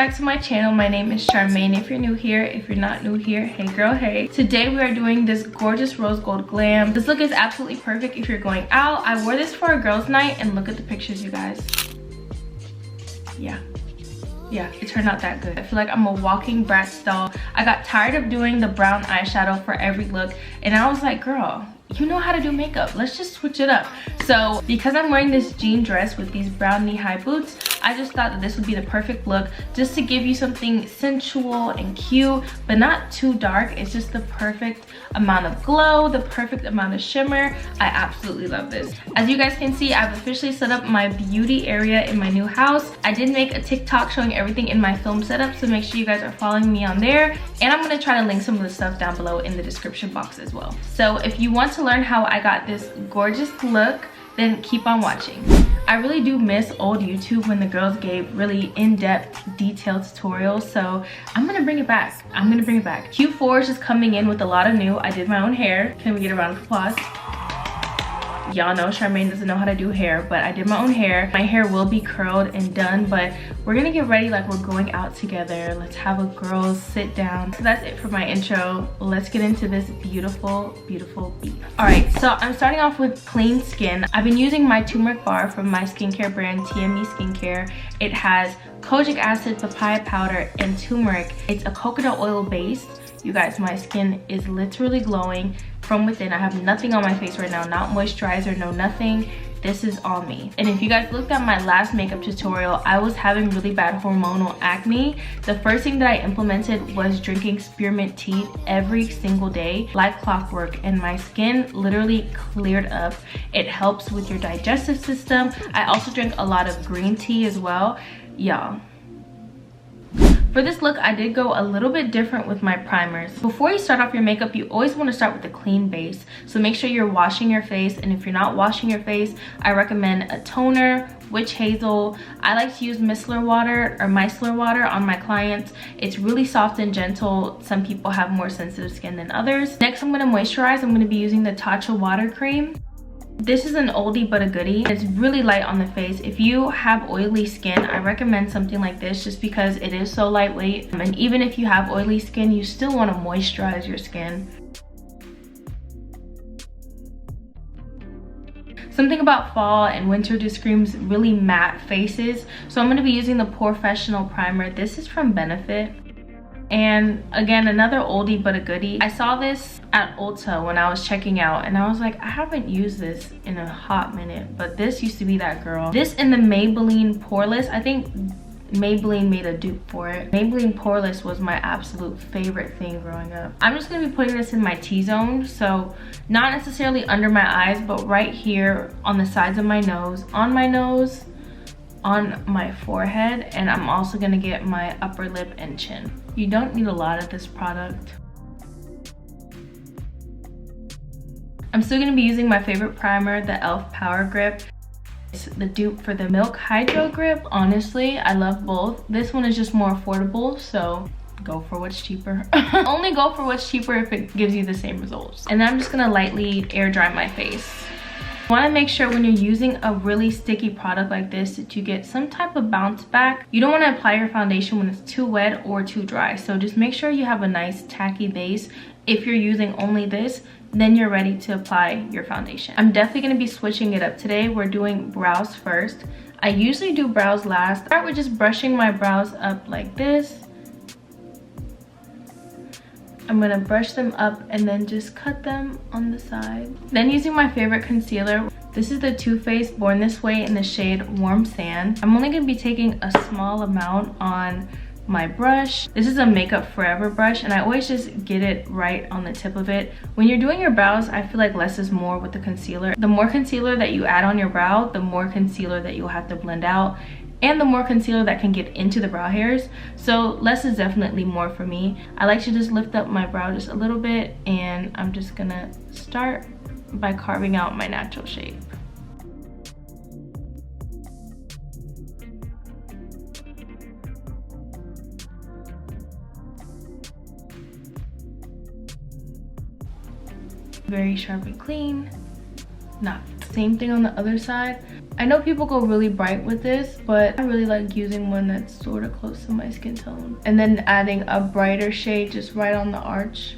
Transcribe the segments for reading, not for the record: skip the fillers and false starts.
back to my channel. My name is Charmaine. If you're new here, if you're not new here, hey girl, hey. Today we are doing this gorgeous rose gold glam. This look is absolutely perfect if you're going out. I wore this for a girls' night and look at the pictures, you guys. Yeah, it turned out that good. I feel like I'm a walking Bratz doll. I got tired of doing the brown eyeshadow for every look, and I was like, girl, you know how to do makeup, let's just switch it up. So because I'm wearing this jean dress with these brown knee-high boots, I just thought that this would be the perfect look just to give you something sensual and cute, but not too dark. It's just the perfect amount of glow, the perfect amount of shimmer. I absolutely love this. As you guys can see, I've officially set up my beauty area in my new house. I did make a TikTok showing everything in my film setup, so make sure you guys are following me on there. And I'm gonna try to link some of the stuff down below in the description box as well. So if you want to learn how I got this gorgeous look, then keep on watching. I really do miss old YouTube when the girls gave really in-depth detailed tutorials, so I'm gonna bring it back. Q4 is just coming in with a lot of new. I did my own hair. Can we get a round of applause? Y'all know Charmaine doesn't know how to do hair, but I did my own hair. My hair will be curled and done, but we're gonna get ready like we're going out together. Let's have a girls sit down. So that's it for my intro. Let's get into this beautiful, beautiful beat. All right, so I'm starting off with clean skin. I've been using my turmeric bar from my skincare brand, TME Skincare. It has kojic acid, papaya powder, and turmeric. It's a coconut oil base. You guys, my skin is literally glowing from within. I have nothing on my face right now, not moisturizer, no nothing. This is all me. And if you guys looked at my last makeup tutorial, I was having really bad hormonal acne. The first thing that I implemented was drinking spearmint tea every single day like clockwork, and my skin literally cleared up. It helps with your digestive system. I also drink a lot of green tea as well, y'all. For this look, I did go a little bit different with my primers. Before you start off your makeup, you always want to start with a clean base. So make sure you're washing your face, and if you're not washing your face, I recommend a toner, witch hazel. I like to use micellar water on my clients. It's really soft and gentle. Some people have more sensitive skin than others. Next, I'm going to moisturize. I'm going to be using the Tatcha water cream. This is an oldie but a goodie. It's really light on the face. If you have oily skin, I recommend something like this just because it is so lightweight. And even if you have oily skin, you still want to moisturize your skin. Something about fall and winter just screams really matte faces. So I'm going to be using the Professional Primer. This is from Benefit. And again, another oldie but a goodie. I saw this at Ulta when I was checking out, and I was like, I haven't used this in a hot minute, but this used to be that girl. This in the Maybelline Poreless. I think Maybelline made a dupe for it. Maybelline Poreless was my absolute favorite thing growing up. I'm just gonna be putting this in my T-zone, so not necessarily under my eyes, but right here on the sides of my nose, on my forehead, and I'm also gonna get my upper lip and chin. You don't need a lot of this product. I'm still gonna be using my favorite primer, the e.l.f. Power Grip. It's the dupe for the Milk Hydro Grip. Honestly, I love both. This one is just more affordable, so go for what's cheaper. Only go for what's cheaper if it gives you the same results. And then I'm just gonna lightly air dry my face. You want to make sure when you're using a really sticky product like this that you get some type of bounce back. You don't want to apply your foundation when it's too wet or too dry, so just make sure you have a nice tacky base. If you're using only this, then you're ready to apply your foundation. I'm definitely going to be switching it up today. We're doing brows first. I usually do brows last. I start with just brushing my brows up like this. I'm gonna brush them up and then just cut them on the side. Then using my favorite concealer. This is the Too Faced Born This Way in the shade Warm Sand. I'm only gonna be taking a small amount on my brush. This is a Makeup Forever brush, and I always just get it right on the tip of it. When you're doing your brows, I feel like less is more with the concealer. The more concealer that you add on your brow, the more concealer that you'll have to blend out, and the more concealer that can get into the brow hairs. So less is definitely more for me. I like to just lift up my brow just a little bit, and I'm just gonna start by carving out my natural shape. Very sharp and clean. not. Same thing on the other side. I know people go really bright with this, but I really like using one that's sort of close to my skin tone. And then adding a brighter shade just right on the arch.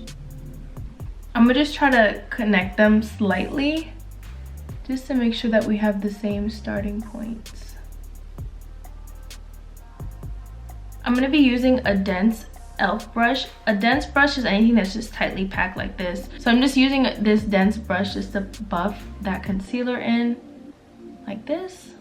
I'm gonna just try to connect them slightly, just to make sure that we have the same starting points. I'm gonna be using a dense e.l.f. brush. A dense brush is anything that's just tightly packed like this. So I'm just using this dense brush just to buff that concealer in like this.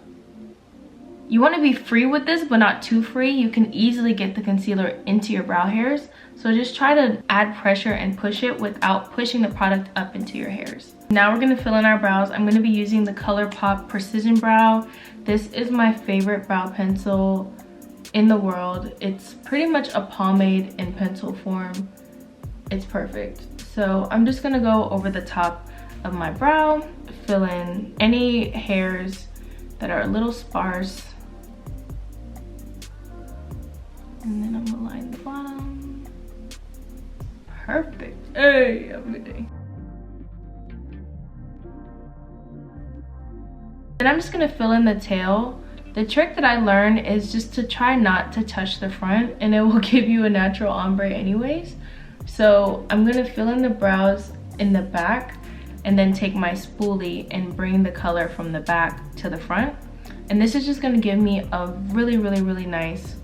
You want to be free with this, but not too free. You can easily get the concealer into your brow hairs. So just try to add pressure and push it without pushing the product up into your hairs. Now we're going to fill in our brows. I'm going to be using the ColourPop Precision Brow. This is my favorite brow pencil in the world. It's pretty much a pomade in pencil form. It's perfect. So I'm just gonna go over the top of my brow, fill in any hairs that are a little sparse, and then I'm gonna line the bottom. Perfect. Hey, have a good day. Then I'm just gonna fill in the tail. The trick that I learned is just to try not to touch the front, and it will give you a natural ombre anyways. So I'm gonna fill in the brows in the back and then take my spoolie and bring the color from the back to the front. And this is just gonna give me a really, really, really nice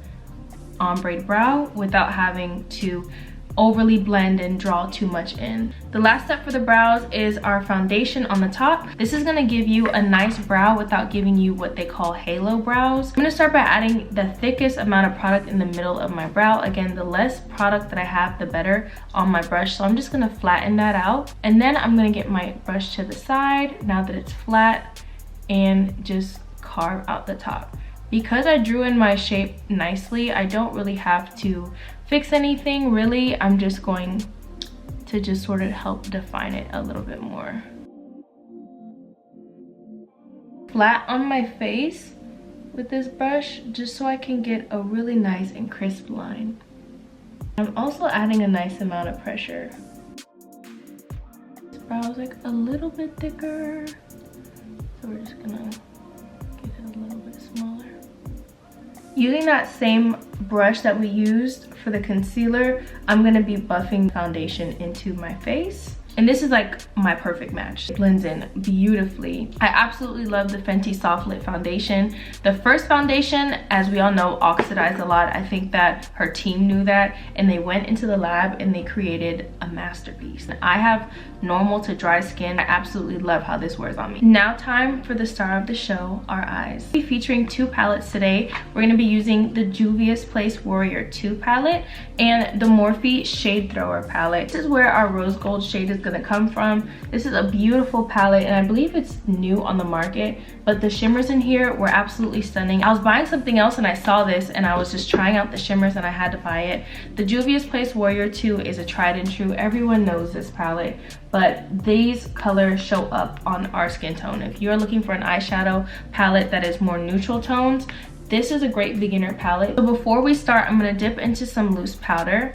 ombre brow without having to overly blend and draw too much in. The last step for the brows is our foundation on the top. This is gonna give you a nice brow without giving you what they call halo brows. I'm gonna start by adding the thickest amount of product in the middle of my brow. Again, the less product that I have, the better on my brush. So I'm just gonna flatten that out. And then I'm gonna get my brush to the side, now that it's flat, and just carve out the top. Because I drew in my shape nicely, I don't really have to fix anything really. I'm just going to just sort of help define it a little bit more. Flat on my face with this brush, just so I can get a really nice and crisp line. I'm also adding a nice amount of pressure. This brow is like a little bit thicker, so we're just gonna get it a little bit smaller. Using that same brush that we used for the concealer, I'm gonna be buffing foundation into my face. And this is like my perfect match. It blends in beautifully. I absolutely love the Fenty Soft Lit foundation. The first foundation, as we all know, oxidized a lot. I think that her team knew that, and they went into the lab and they created a masterpiece. I have normal to dry skin. I absolutely love how this wears on me. Now time for the star of the show, our eyes. We'll be featuring two palettes today. We're gonna be using the Juvia's Place Warrior 2 palette and the Morphe Shade Thrower palette. This is where our rose gold shade is gonna come from. This is a beautiful palette, and I believe it's new on the market, but the shimmers in here were absolutely stunning. I was buying something else and I saw this and I was just trying out the shimmers and I had to buy it. The Juvia's Place Warrior 2 is a tried and true. Everyone knows this palette, but these colors show up on our skin tone. If you're looking for an eyeshadow palette that is more neutral tones, this is a great beginner palette. So before we start, I'm gonna dip into some loose powder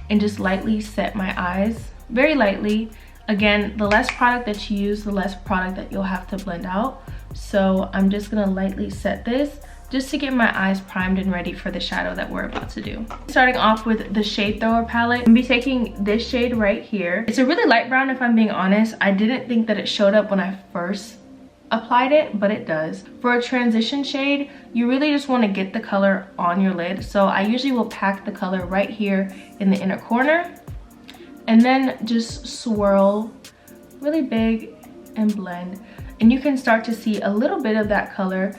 and just lightly set my eyes, very lightly. Again, the less product that you use, the less product that you'll have to blend out. So I'm just gonna lightly set this just to get my eyes primed and ready for the shadow that we're about to do. Starting off with the Shade Thrower palette, I'm gonna be taking this shade right here. It's a really light brown, if I'm being honest. I didn't think that it showed up when I first applied it, but it does. For a transition shade, you really just want to get the color on your lid. So I usually will pack the color right here in the inner corner and then just swirl really big and blend. And you can start to see a little bit of that color.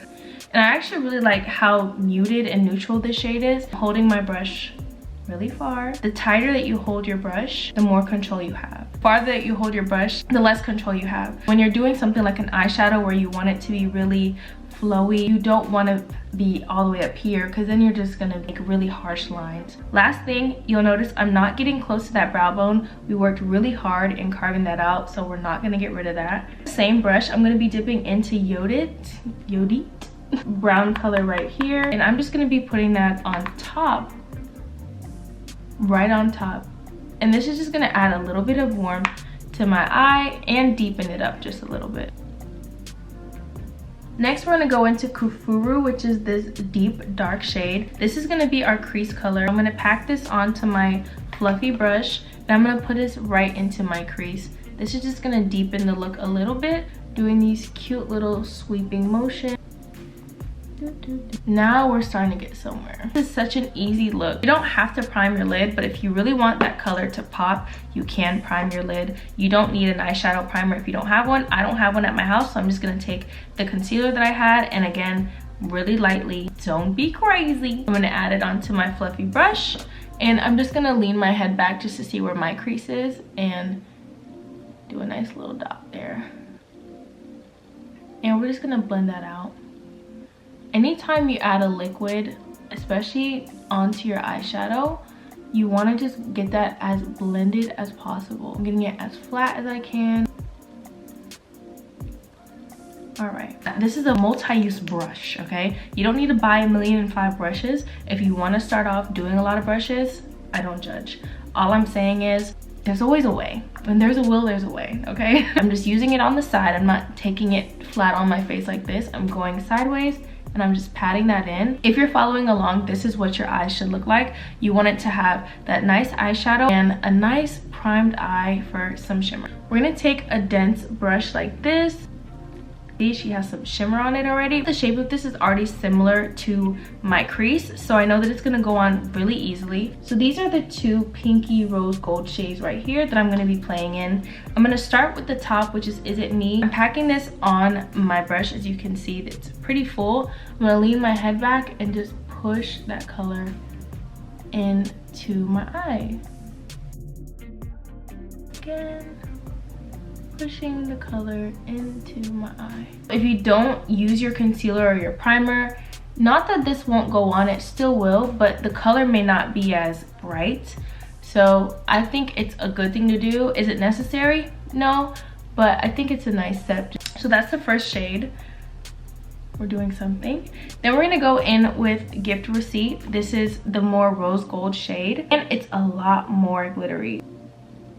And I actually really like how muted and neutral this shade is. Holding my brush really far. The tighter that you hold your brush, the more control you have. The farther that you hold your brush, the less control you have. When you're doing something like an eyeshadow where you want it to be really flowy, you don't want to be all the way up here, because then you're just gonna make really harsh lines. Last thing, you'll notice I'm not getting close to that brow bone. We worked really hard in carving that out, so we're not gonna get rid of that. Same brush, I'm gonna be dipping into Yodit brown color right here, and I'm just gonna be putting that on top, right on top. And this is just gonna add a little bit of warmth to my eye and deepen it up just a little bit. Next, we're gonna go into Kufuru, which is this deep dark shade. This is gonna be our crease color. I'm gonna pack this onto my fluffy brush, and I'm gonna put this right into my crease. This is just gonna deepen the look a little bit, doing these cute little sweeping motions. Now we're starting to get somewhere. This is such an easy look. You don't have to prime your lid, but if you really want that color to pop, you can prime your lid. You don't need an eyeshadow primer if you don't have one. I don't have one at my house, so I'm just gonna take the concealer that I had, and again, really lightly, don't be crazy. I'm gonna add it onto my fluffy brush, and I'm just gonna lean my head back just to see where my crease is and do a nice little dot there. And we're just gonna blend that out. Anytime you add a liquid, especially onto your eyeshadow, you want to just get that as blended as possible. I'm getting it as flat as I can. All right, this is a multi-use brush, okay? You don't need to buy 1,000,005 brushes. If you want to start off doing a lot of brushes, I don't judge. All I'm saying is there's always a way. When there's a will, there's a way, okay? I'm just using it on the side. I'm not taking it flat on my face like this. I'm going sideways, and I'm just patting that in. If you're following along, this is what your eyes should look like. You want it to have that nice eyeshadow and a nice primed eye for some shimmer. We're gonna take a dense brush like this. See, she has some shimmer on it already. The shape of this is already similar to my crease, so I know that it's gonna go on really easily. So these are the two pinky rose gold shades right here that I'm gonna be playing in. I'm gonna start with the top, which is It Me? I'm packing this on my brush. As you can see, it's pretty full. I'm gonna lean my head back and just push that color into my eye. Again, pushing the color into my eye. If you don't use your concealer or your primer, not that this won't go on, it still will, but the color may not be as bright. So I think it's a good thing to do. Is it necessary? No, but I think it's a nice step. So that's the first shade. We're doing something. Then we're gonna go in with Gift Receipt. This is the more rose gold shade, and it's a lot more glittery.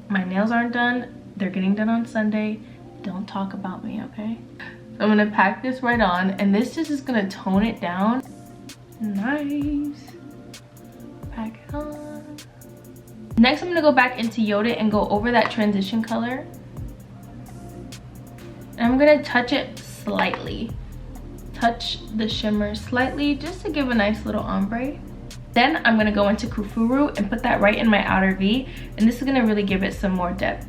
My nails aren't done. They're getting done on Sunday. Don't talk about me, okay? So I'm gonna pack this right on, and this just is gonna tone it down. Nice. Pack it on. Next, I'm gonna go back into Yoda and go over that transition color. And I'm gonna touch it slightly. Touch the shimmer slightly just to give a nice little ombre. Then I'm gonna go into Kufuru and put that right in my outer V, and this is gonna really give it some more depth.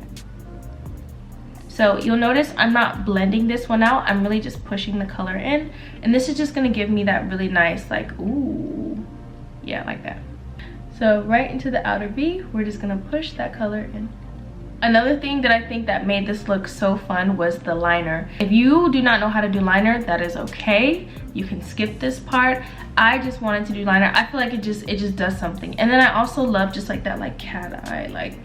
So you'll notice I'm not blending this one out. I'm really just pushing the color in. And this is just gonna give me that really nice, like, ooh, yeah, like that. So right into the outer V, we're just gonna push that color in. Another thing that I think that made this look so fun was the liner. If you do not know how to do liner, that is okay. You can skip this part. I just wanted to do liner. I feel like it just does something. And then I also love just like that, like cat eye, like,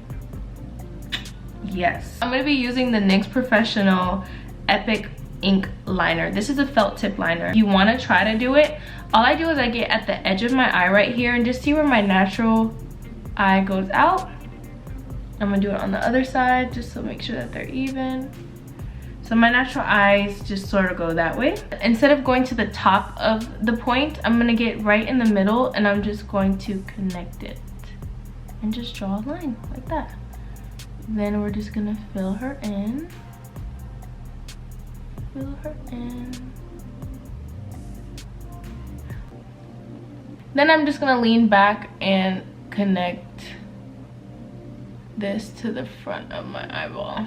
yes. I'm gonna be using the NYX Professional Epic Ink Liner. This is a felt tip liner. If you wanna try to do it, all I do is I get at the edge of my eye right here and just see where my natural eye goes out. I'm gonna do it on the other side just to make sure that they're even. So my natural eyes just sort of go that way. Instead of going to the top of the point, I'm gonna get right in the middle, and I'm just going to connect it and just draw a line like that. Then we're just gonna fill her in. Fill her in. Then I'm just gonna lean back and connect this to the front of my eyeball.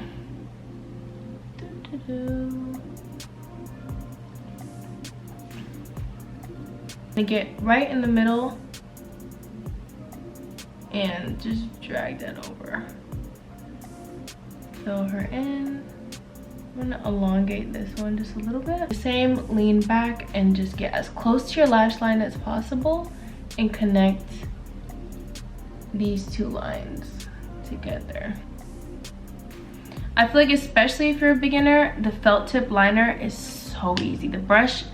I get right in the middle and just drag that over. Fill her in. I'm gonna elongate this one just a little bit. The same, lean back and just get as close to your lash line as possible and connect these two lines together. I feel like, especially if you're a beginner, the felt tip liner is so easy. The brush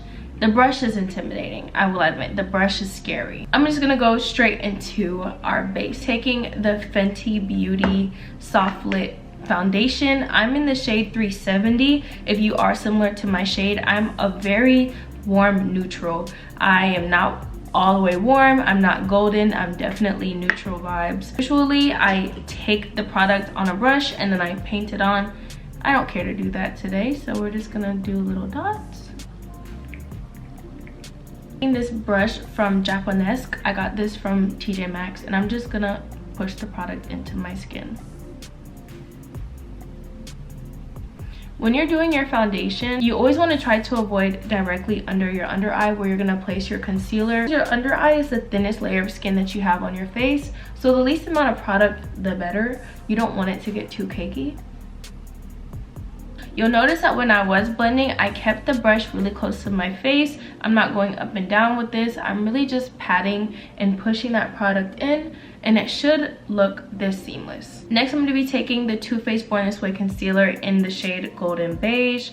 is intimidating, I will admit. The brush is scary. I'm just gonna go straight into our base, taking the Fenty Beauty Soft Lit Foundation, I'm in the shade 370. If you are similar to my shade, I'm a very warm neutral. I am not all the way warm, I'm not golden, I'm definitely neutral vibes. Usually I take the product on a brush and then I paint it on. I don't care to do that today, so we're just gonna do little dots. This brush from Japonesque, I got this from TJ Maxx, and I'm just gonna push the product into my skin. When you're doing your foundation, you always want to try to avoid directly under your under eye where you're going to place your concealer. Your under eye is the thinnest layer of skin that you have on your face, so the least amount of product, the better. You don't want it to get too cakey. You'll notice that when I was blending, I kept the brush really close to my face. I'm not going up and down with this. I'm really just patting and pushing that product in, and it should look this seamless. Next, I'm going to be taking the Too Faced Born This Way concealer in the shade Golden Beige.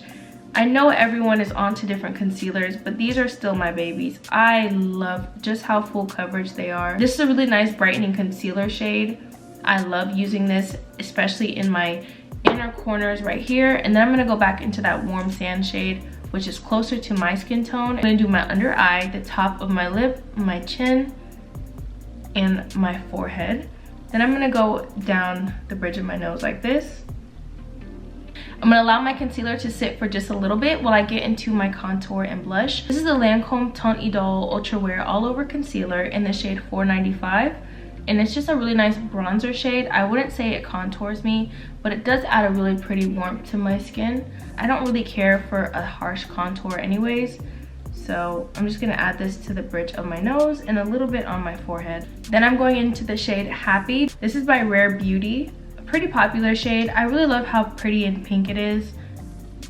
I know everyone is on to different concealers, but these are still my babies. I love just how full coverage they are. This is a really nice brightening concealer shade. I love using this, especially in my inner corners right here. And then I'm going to go back into that warm sand shade, which is closer to my skin tone. I'm going to do my under eye, the top of my lip, my chin, and my forehead. Then I'm going to go down the bridge of my nose like this. I'm going to allow my concealer to sit for just a little bit while I get into my contour and blush. This is the Lancome Teint Idole Ultra Wear All Over Concealer in the shade 495. And it's just a really nice bronzer shade. I wouldn't say it contours me, but it does add a really pretty warmth to my skin. I don't really care for a harsh contour anyways, so I'm just gonna add this to the bridge of my nose and a little bit on my forehead. Then I'm going into the shade Happy. This is by Rare Beauty, a pretty popular shade. I really love how pretty and pink it is.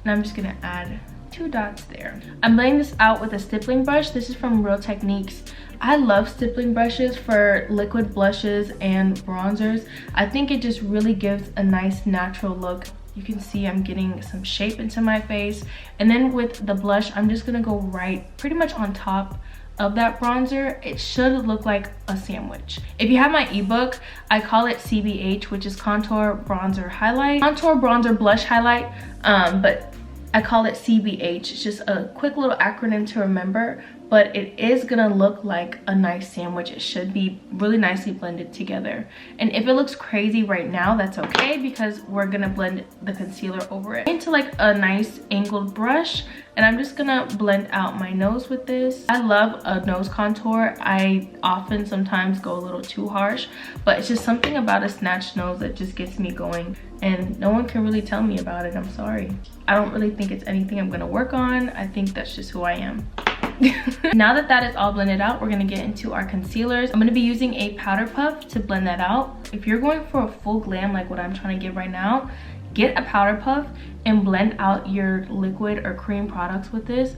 And I'm just gonna add 2 dots there. I'm blending this out with a stippling brush. This is from Real Techniques. I love stippling brushes for liquid blushes and bronzers. I think it just really gives a nice natural look. You can see I'm getting some shape into my face. And then with the blush, I'm just gonna go right pretty much on top of that bronzer. It should look like a sandwich. If you have my ebook, I call it CBH, which is Contour Bronzer Highlight. Contour Bronzer Blush Highlight, but I call it CBH. It's just a quick little acronym to remember, but it is gonna look like a nice sandwich. It should be really nicely blended together. And if it looks crazy right now, that's okay, because we're gonna blend the concealer over it. Into like a nice angled brush, and I'm just gonna blend out my nose with this. I love a nose contour. I often sometimes go a little too harsh, but it's just something about a snatched nose that just gets me going, and no one can really tell me about it. I'm sorry. I don't really think it's anything I'm gonna work on. I think that's just who I am. Now that that is all blended out, we're gonna get into our concealers. I'm gonna be using a powder puff to blend that out. If you're going for a full glam like what I'm trying to give right now, get a powder puff and blend out your liquid or cream products with this.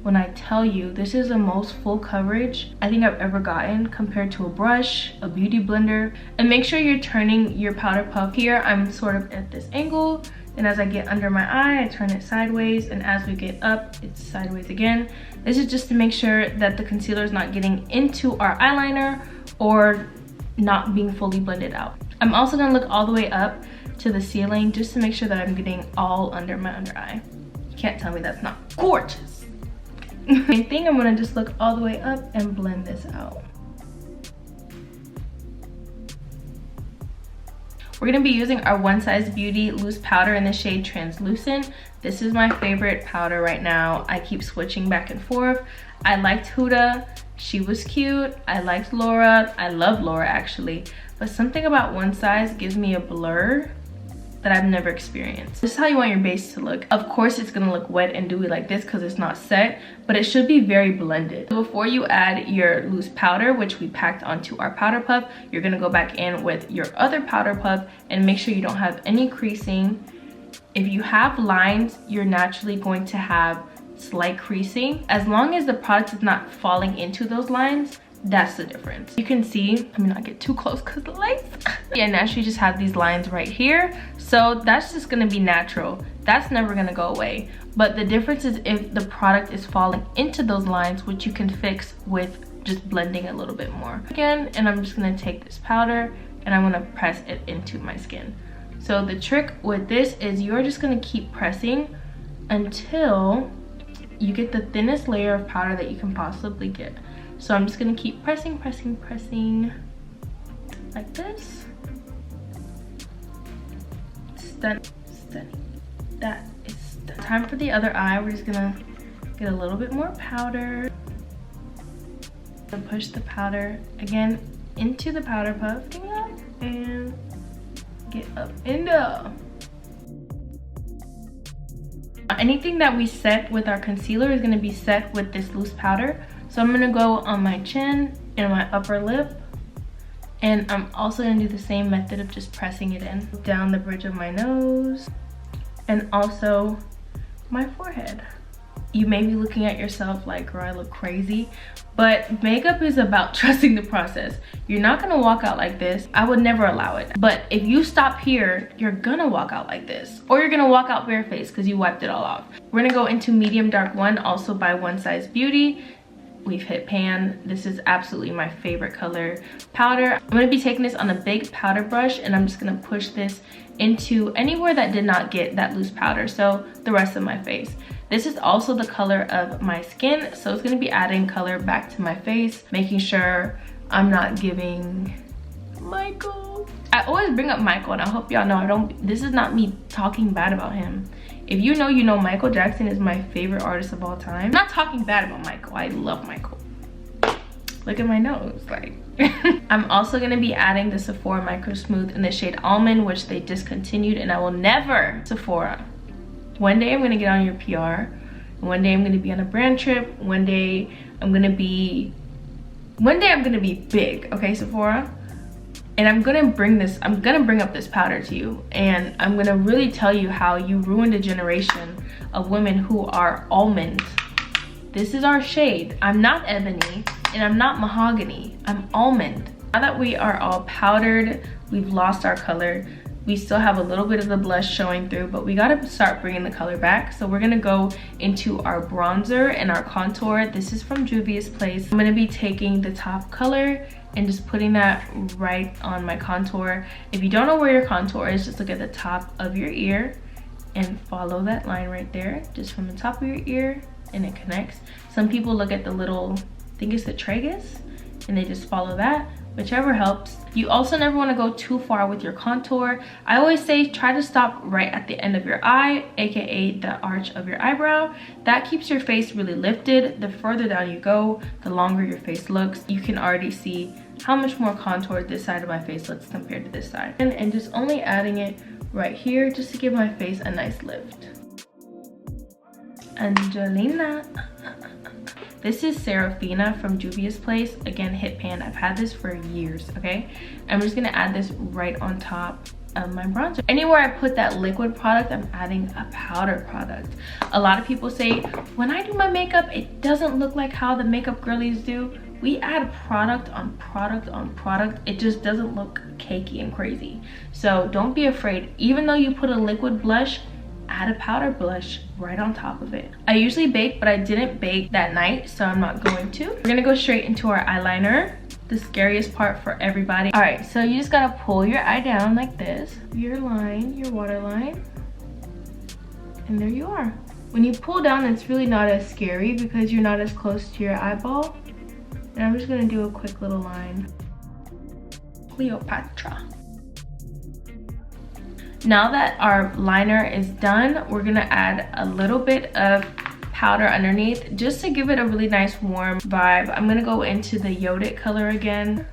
When I tell you, this is the most full coverage I think I've ever gotten compared to a brush, a beauty blender. And make sure you're turning your powder puff. Here I'm sort of at this angle, and as I get under my eye, I turn it sideways, and as we get up, it's sideways again. This is just to make sure that the concealer is not getting into our eyeliner or not being fully blended out. I'm also gonna look all the way up to the ceiling just to make sure that I'm getting all under my under eye. You can't tell me that's not gorgeous. Same thing, I'm gonna just look all the way up and blend this out. We're gonna be using our One Size Beauty loose powder in the shade Translucent. This is my favorite powder right now. I keep switching back and forth. I liked Huda, she was cute. I liked Laura, I love Laura actually. But something about One Size gives me a blur that I've never experienced. This is how you want your base to look. Of course it's gonna look wet and dewy like this because it's not set, but it should be very blended. Before you add your loose powder, which we packed onto our powder puff, you're gonna go back in with your other powder puff and make sure you don't have any creasing. If you have lines, you're naturally going to have slight creasing. As long as the product is not falling into those lines, that's the difference. You can see, let me not get too close because the lights. Yeah, naturally you just have these lines right here. So that's just gonna be natural. That's never gonna go away. But the difference is if the product is falling into those lines, which you can fix with just blending a little bit more. Again, and I'm just gonna take this powder and I'm gonna press it into my skin. So the trick with this is you're just gonna keep pressing until you get the thinnest layer of powder that you can possibly get. So I'm just gonna keep pressing like this. Stunning. That is stunning. Time for the other eye. We're just gonna get a little bit more powder. Push the powder again into the powder puff and get up and down. Anything that we set with our concealer is going to be set with this loose powder. So I'm going to go on my chin and my upper lip, and I'm also going to do the same method of just pressing it in down the bridge of my nose and also my forehead. You may be looking at yourself like, girl, I look crazy, but makeup is about trusting the process. You're not gonna walk out like this. I would never allow it. But if you stop here, you're gonna walk out like this, or you're gonna walk out barefaced because you wiped it all off. We're gonna go into medium dark 1, also by One Size Beauty. We've hit pan. This is absolutely my favorite color powder. I'm gonna be taking this on a big powder brush, and I'm just gonna push this into anywhere that did not get that loose powder, so the rest of my face. This is also the color of my skin, so it's gonna be adding color back to my face, making sure I'm not giving Michael. I always bring up Michael, and I hope y'all know this is not me talking bad about him. If you know, you know Michael Jackson is my favorite artist of all time. I'm not talking bad about Michael. I love Michael. Look at my nose, like. I'm also gonna be adding the Sephora Micro Smooth in the shade Almond, which they discontinued, and I will never Sephora. One day I'm gonna get on your PR. One day I'm gonna be on a brand trip. One day I'm gonna be big, okay, Sephora? And I'm gonna bring up this powder to you, and I'm gonna really tell you how you ruined a generation of women who are almond. This is our shade. I'm not ebony and I'm not mahogany. I'm almond. Now that we are all powdered, we've lost our color. We still have a little bit of the blush showing through, but we gotta start bringing the color back. So we're gonna go into our bronzer and our contour. This is from Juvia's Place. I'm gonna be taking the top color and just putting that right on my contour. If you don't know where your contour is, just look at the top of your ear and follow that line right there, just from the top of your ear, and it connects. Some people look at the little, I think it's the tragus, and they just follow that. Whichever helps. You also never want to go too far with your contour. I always say try to stop right at the end of your eye, aka the arch of your eyebrow. That keeps your face really lifted. The further down you go, the longer your face looks. You can already see how much more contoured this side of my face looks compared to this side. And just only adding it right here just to give my face a nice lift. Angelina. This is Serafina from Juvia's Place. Again, hit pan. I've had this for years, okay? I'm just gonna add this right on top of my bronzer. Anywhere I put that liquid product, I'm adding a powder product. A lot of people say, when I do my makeup, it doesn't look like how the makeup girlies do. We add product on product on product. It just doesn't look cakey and crazy. So don't be afraid. Even though you put a liquid blush, add a powder blush right on top of it. I usually bake, but I didn't bake that night, so I'm not going to. We're gonna go straight into our eyeliner, the scariest part for everybody. All right, so you just gotta pull your eye down like this, your line, your waterline, and there you are. When you pull down, it's really not as scary because you're not as close to your eyeball. And I'm just gonna do a quick little line. Cleopatra. Now that our liner is done, we're gonna add a little bit of powder underneath just to give it a really nice warm vibe. I'm gonna go into the Yodit color again.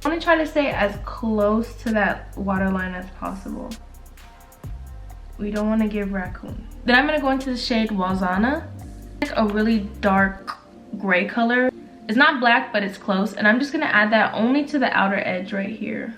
I wanna try to stay as close to that waterline as possible. We don't wanna give raccoon. Then I'm gonna go into the shade Walzana. It's a really dark gray color. It's not black, but it's close. And I'm just gonna add that only to the outer edge right here.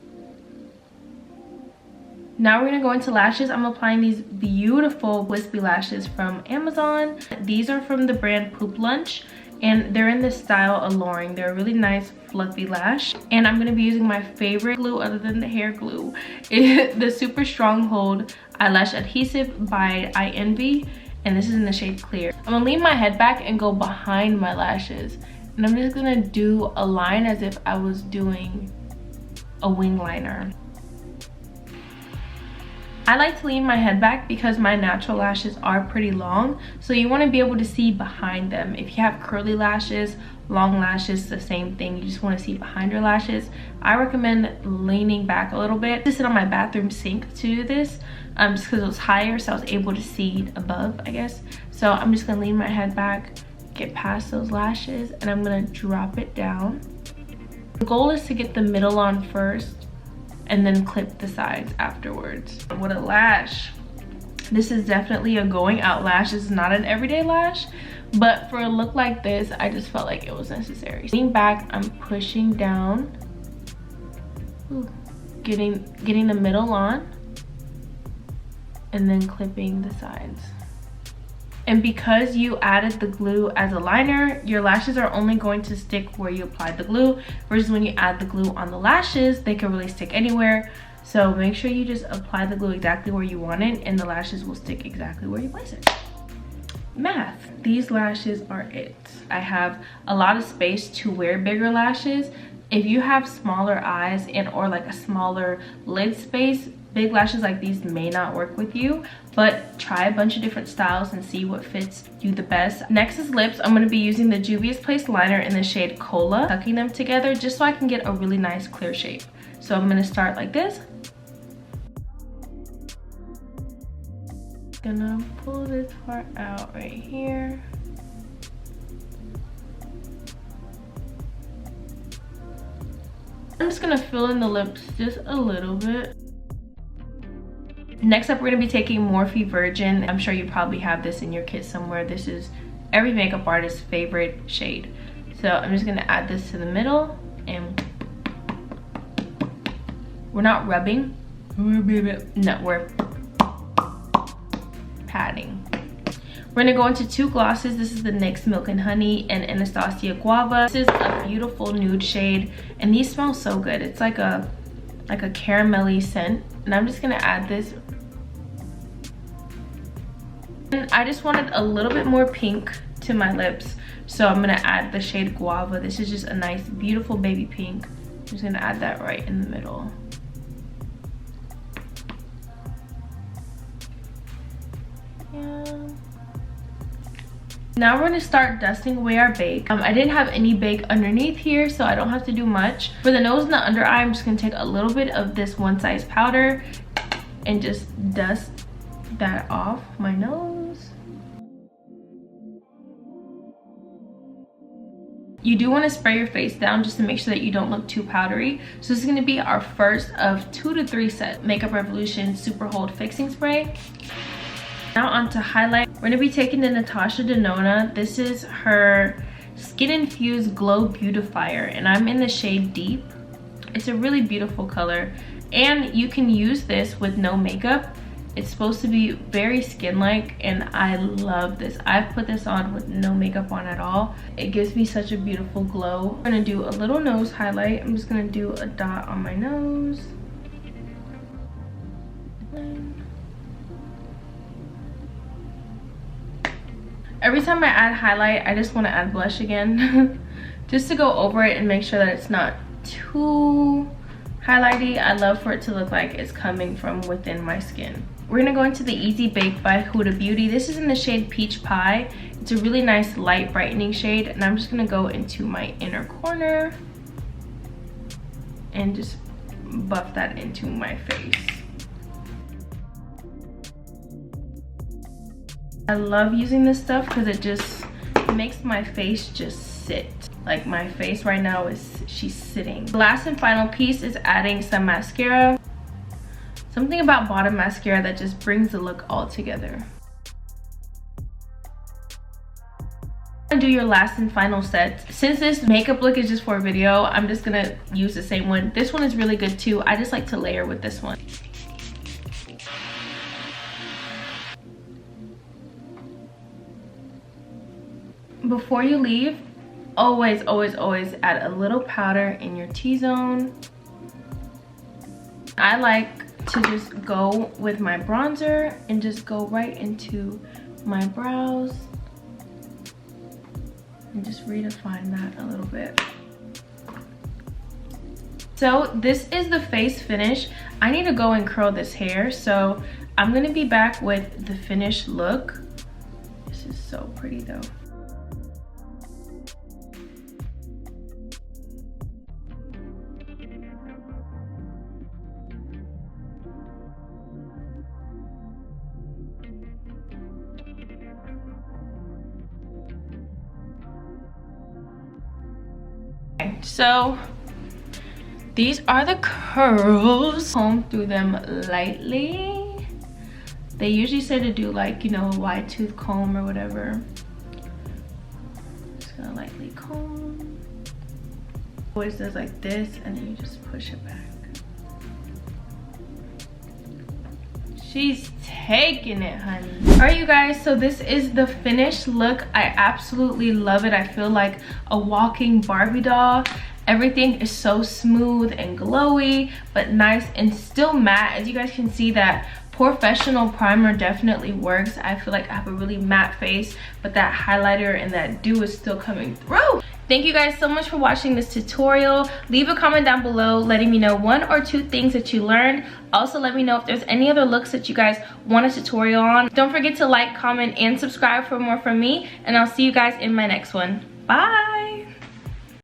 Now we're gonna go into lashes. I'm applying these beautiful wispy lashes from Amazon. These are from the brand Poop Lunch, and they're in the style Alluring. They're a really nice fluffy lash. And I'm gonna be using my favorite glue other than the hair glue, the Super Stronghold Eyelash Adhesive by I Envy, and this is in the shade Clear. I'm gonna lean my head back and go behind my lashes. And I'm just gonna do a line as if I was doing a wing liner. I like to lean my head back because my natural lashes are pretty long, so you want to be able to see behind them. If you have curly lashes, long lashes, the same thing. You just want to see behind your lashes. I recommend leaning back a little bit. I sit on my bathroom sink to do this, just because it was higher, so I was able to see above, I guess. So I'm just gonna lean my head back, get past those lashes, and I'm gonna drop it down. The goal is to get the middle on first and then clip the sides afterwards. What a lash. This is definitely a going out lash. This is not an everyday lash, but for a look like this, I just felt like it was necessary. Leaning back, I'm pushing down, getting the middle on, and then clipping the sides. And because you added the glue as a liner, your lashes are only going to stick where you applied the glue, versus when you add the glue on the lashes, they can really stick anywhere. So make sure you just apply the glue exactly where you want it, and the lashes will stick exactly where you place it. Math. These lashes are it. I have a lot of space to wear bigger lashes. If you have smaller eyes and or like a smaller lid space, big lashes like these may not work with you, but try a bunch of different styles and see what fits you the best. Next is lips. I'm going to be using the Juvia's Place liner in the shade Cola, tucking them together just so I can get a really nice clear shape. So I'm going to start like this. Gonna pull this part out right here. I'm just gonna fill in the lips just a little bit. Next up, we're gonna be taking Morphe Virgin. I'm sure you probably have this in your kit somewhere. This is every makeup artist's favorite shade. So I'm just gonna add this to the middle, and we're not rubbing. No, we're patting. We're gonna go into two glosses. This is the NYX Milk and Honey and Anastasia Guava. This is a beautiful nude shade, and these smell so good. It's like a caramelly scent, and I'm just gonna add this. And I just wanted a little bit more pink to my lips, so I'm gonna add the shade Guava. This is just a nice, beautiful baby pink. I'm just gonna add that right in the middle. Now we're gonna start dusting away our bake. I didn't have any bake underneath here, so I don't have to do much. For the nose and the under eye, I'm just gonna take a little bit of this one size powder and just dust that off my nose. You do want to spray your face down just to make sure that you don't look too powdery. So this is going to be our first of 2 to 3 sets. Makeup Revolution Super Hold Fixing Spray. Now on to highlight. We're going to be taking the Natasha Denona. This is her Skin Infused Glow Beautifier, and I'm in the shade Deep. It's a really beautiful color, and you can use this with no makeup. It's supposed to be very skin-like, and I love this. I've put this on with no makeup on at all. It gives me such a beautiful glow. I'm gonna do a little nose highlight. I'm just gonna do a dot on my nose. Every time I add highlight, I just want to add blush again just to go over it and make sure that it's not too highlighty. I love for it to look like it's coming from within my skin. We're gonna go into the Easy Bake by Huda Beauty. This is in the shade Peach Pie. It's a really nice light brightening shade, and I'm just gonna go into my inner corner and just buff that into my face. I love using this stuff because it just makes my face just sit. Like my face right now she's sitting. The last and final piece is adding some mascara. Something about bottom mascara that just brings the look all together. Do your last and final set. Since this makeup look is just for a video, I'm just gonna use the same one. This one is really good too. I just like to layer with this one. Before you leave, always add a little powder in your T-zone. I like to just go with my bronzer and just go right into my brows and just redefine that a little bit. So this is the face finish. I need to go and curl this hair, so I'm gonna be back with the finished look. This is so pretty though. Okay, so these are the curls. Comb through them lightly. They usually say to do like, you know, a wide tooth comb or whatever. Just gonna lightly comb. Always does like this and then you just push it back. She's taking it, honey. All right, you guys, so this is the finished look. I absolutely love it. I feel like a walking Barbie doll. Everything is so smooth and glowy, but nice and still matte. As you guys can see, that Professional primer definitely works. I feel like I have a really matte face, but that highlighter and that dew is still coming through. Thank you guys so much for watching this tutorial. Leave a comment down below letting me know 1 or 2 things that you learned. Also, let me know if there's any other looks that you guys want a tutorial on. Don't forget to like, comment, and subscribe for more from me, and I'll see you guys in my next one. Bye!